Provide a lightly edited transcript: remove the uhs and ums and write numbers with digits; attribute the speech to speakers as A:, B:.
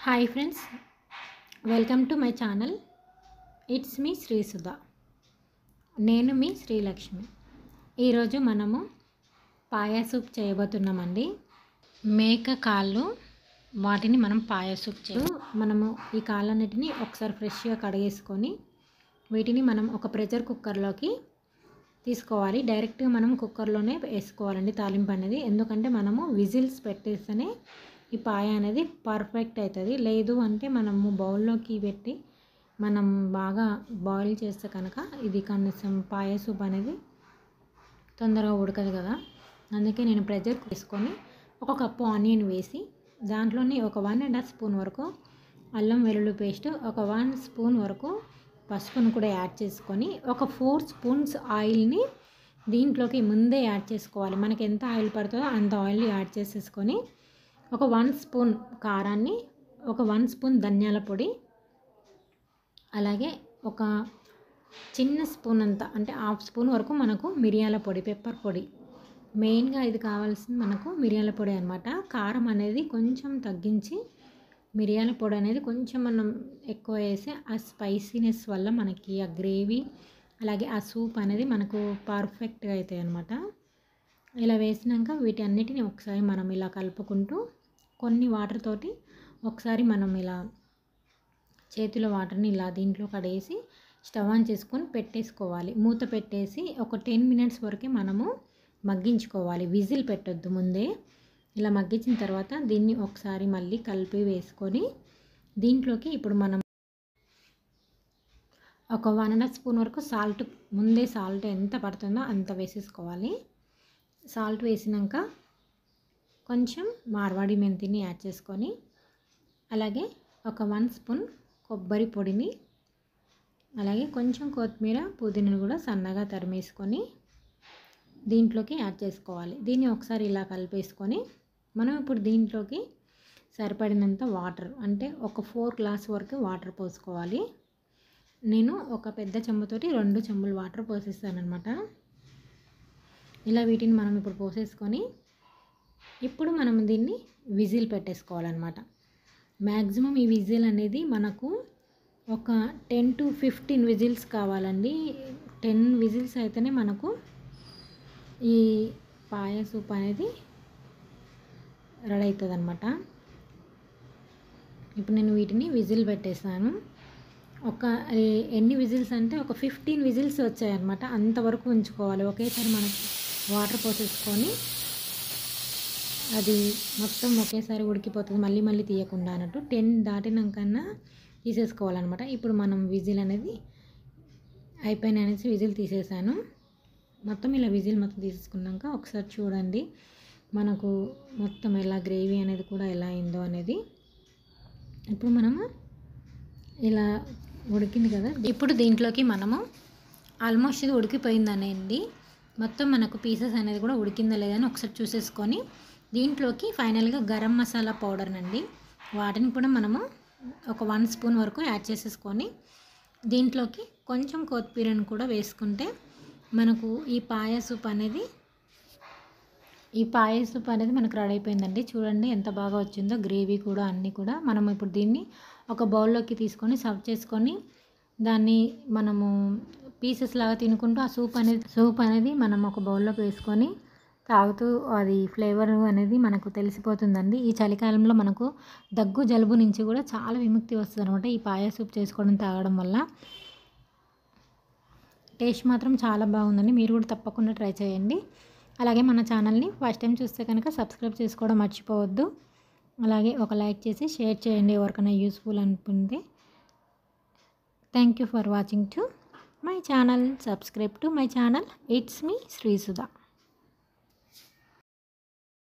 A: Hi friends, welcome to my channel. It's me Sri Sudha. నేను మీ శ్రీలక్ష్మి. ఈరోజు మనము పాయా సూప్ చేయబోతున్నామండి. మేక కాళ్ళు, వాటిని మనం పాయా సూప్ మనము ఈ కాళ్ళన్నిటిని ఒకసారి ఫ్రెష్గా కడిగేసుకొని వీటిని మనం ఒక ప్రెషర్ కుక్కర్లోకి తీసుకోవాలి. డైరెక్ట్గా మనం కుక్కర్లోనే వేసుకోవాలండి తాలింపు అనేది. ఎందుకంటే మనము విజిల్స్ పెట్టేస్తేనే ఈ పాయ అనేది పర్ఫెక్ట్ అవుతుంది. లేదు అంటే మనము బౌల్లోకి పెట్టి మనం బాగా బాయిల్ చేస్తే కనుక ఇది కనీసం పాయ సూప్ అనేది తొందరగా ఉడకదు కదా. అందుకే నేను ప్రెషర్ తీసుకొని ఒక కప్పు ఆనియన్ వేసి దాంట్లోనే ఒక 1.5 స్పూన్ వరకు అల్లం వెల్లుల్లి పేస్ట్, ఒక 1 స్పూన్ వరకు పసుపును కూడా యాడ్ చేసుకొని ఒక 4 స్పూన్స్ ఆయిల్ని దీంట్లోకి ముందే యాడ్ చేసుకోవాలి. మనకి ఎంత ఆయిల్ పడుతుందో అంత ఆయిల్ యాడ్ చేసేసుకొని ఒక 1 స్పూన్ కారాన్ని, ఒక 1 స్పూన్ ధనియాల పొడి, అలాగే ఒక చిన్న స్పూన్ అంత అంటే హాఫ్ స్పూన్ వరకు మనకు మిరియాల పొడి, పెప్పర్ పొడి. మెయిన్గా ఇది కావాల్సింది మనకు మిరియాల పొడి అనమాట. కారం అనేది కొంచెం తగ్గించి మిరియాల పొడి అనేది కొంచెం మనం ఎక్కువ వేసి ఆ స్పైసీనెస్ వల్ల మనకి ఆ గ్రేవీ అలాగే ఆ సూప్ అనేది మనకు పర్ఫెక్ట్గా అవుతాయి అన్నమాట. ఇలా వేసినాక వీటన్నిటిని ఒకసారి మనం ఇలా కలుపుకుంటూ కొన్ని వాటర్ తోటి ఒకసారి మనం ఇలా చేతిలో వాటర్ని ఇలా దీంట్లో కడేసి స్టవ్ ఆన్ చేసుకొని పెట్టేసుకోవాలి. మూత పెట్టేసి ఒక 10 మినిట్స్ వరకే మనము మగ్గించుకోవాలి. విజిల్ పెట్టొద్దు ముందే. ఇలా మగ్గించిన తర్వాత దీన్ని ఒకసారి మళ్ళీ కలిపి వేసుకొని దీంట్లోకి ఇప్పుడు మనం ఒక 1.5 స్పూన్ వరకు సాల్ట్, ముందే సాల్ట్ ఎంత పడుతుందో అంత వేసేసుకోవాలి. సాల్ట్ వేసినాక కొంచెం మార్వాడి మెంతిని యాడ్ చేసుకొని అలాగే ఒక 1 స్పూన్ కొబ్బరి పొడిని, అలాగే కొంచెం కొత్తిమీర పుదీనాను కూడా సన్నగా తరిమేసుకొని దీంట్లోకి యాడ్ చేసుకోవాలి. దీన్ని ఒకసారి ఇలా కలిపేసుకొని మనం ఇప్పుడు దీంట్లోకి సరిపడినంత వాటర్ అంటే ఒక 4 గ్లాస్ వరకు వాటర్ పోసుకోవాలి. నేను ఒక పెద్ద చెంబుతోటి 2 చెంబులు వాటర్ పోసేస్తాను అనమాట. ఇలా వీటిని మనం ఇప్పుడు పోసేసుకొని ఇప్పుడు మనం దీన్ని విజిల్ పెట్టేసుకోవాలన్నమాట. మ్యాక్సిమం ఈ విజిల్ అనేది మనకు ఒక 10 to 15 విజిల్స్ కావాలండి. 10 విజిల్స్ అయితేనే మనకు ఈ పాయ సూప్ అనేది రెడీ అవుతుంది అనమాట. ఇప్పుడు నేను వీటిని విజిల్ పెట్టేసాను. ఒక ఎన్ని విజిల్స్ అంటే ఒక 15 విజిల్స్ వచ్చాయన్నమాట. అంతవరకు ఉంచుకోవాలి. ఒకేసారి మనకి వాటర్ పోసేసుకొని అది మొత్తం ఒకేసారి ఉడికిపోతుంది, మళ్ళీ మళ్ళీ తీయకుండా అన్నట్టు. 10 దాటినాకన్నా తీసేసుకోవాలన్నమాట. ఇప్పుడు మనం విజిల్ అనేది అయిపోయిన అనేసి విజిల్ తీసేసాను. మొత్తం ఇలా విజిల్ మొత్తం తీసేసుకున్నాక ఒకసారి చూడండి మనకు మొత్తం ఎలా గ్రేవీ అనేది కూడా ఎలా అయిందో అనేది. ఇప్పుడు మనము ఇలా ఉడికింది కదా, ఇప్పుడు దీంట్లోకి మనము ఆల్మోస్ట్ ఇది ఉడికిపోయిందనేది మొత్తం మనకు పీసెస్ అనేది కూడా ఉడికిందా లేదని ఒకసారి చూసేసుకొని దీంట్లోకి ఫైనల్గా గరం మసాలా పౌడర్ అండి, వాటిని కూడా మనము ఒక 1 స్పూన్ వరకు యాడ్ చేసేసుకొని దీంట్లోకి కొంచెం కొత్తిమీరను కూడా వేసుకుంటే మనకు ఈ పాయ సూప్ అనేది మనకు రెడీ అయిపోయిందండి. చూడండి ఎంత బాగా వచ్చిందో గ్రేవీ కూడా అన్నీ కూడా. మనం ఇప్పుడు దీన్ని ఒక బౌల్లోకి తీసుకొని సర్వ్ చేసుకొని దాన్ని మనము పీసెస్ లాగా తినుకుంటూ ఆ సూప్ అనేది మనం ఒక బౌల్లోకి వేసుకొని తాగుతూ అది ఫ్లేవర్ అనేది మనకు తెలిసిపోతుందండి. ఈ చలికాలంలో మనకు దగ్గు జలుబు నుంచి కూడా చాలా విముక్తి వస్తుంది అనమాట ఈ పాయ సూప్ చేసుకోవడం తాగడం వల్ల. టేస్ట్ మాత్రం చాలా బాగుందండి. మీరు కూడా తప్పకుండా ట్రై చేయండి. అలాగే మన ఛానల్ని ఫస్ట్ టైం చూస్తే కనుక సబ్స్క్రైబ్ చేసుకోవడం మర్చిపోవద్దు. అలాగే ఒక లైక్ చేసి షేర్ చేయండి ఎవరికైనా యూస్ఫుల్ అనుకుంటే. Thank you for watching to my channel. Subscribe to my channel. It's me Sri Sudha.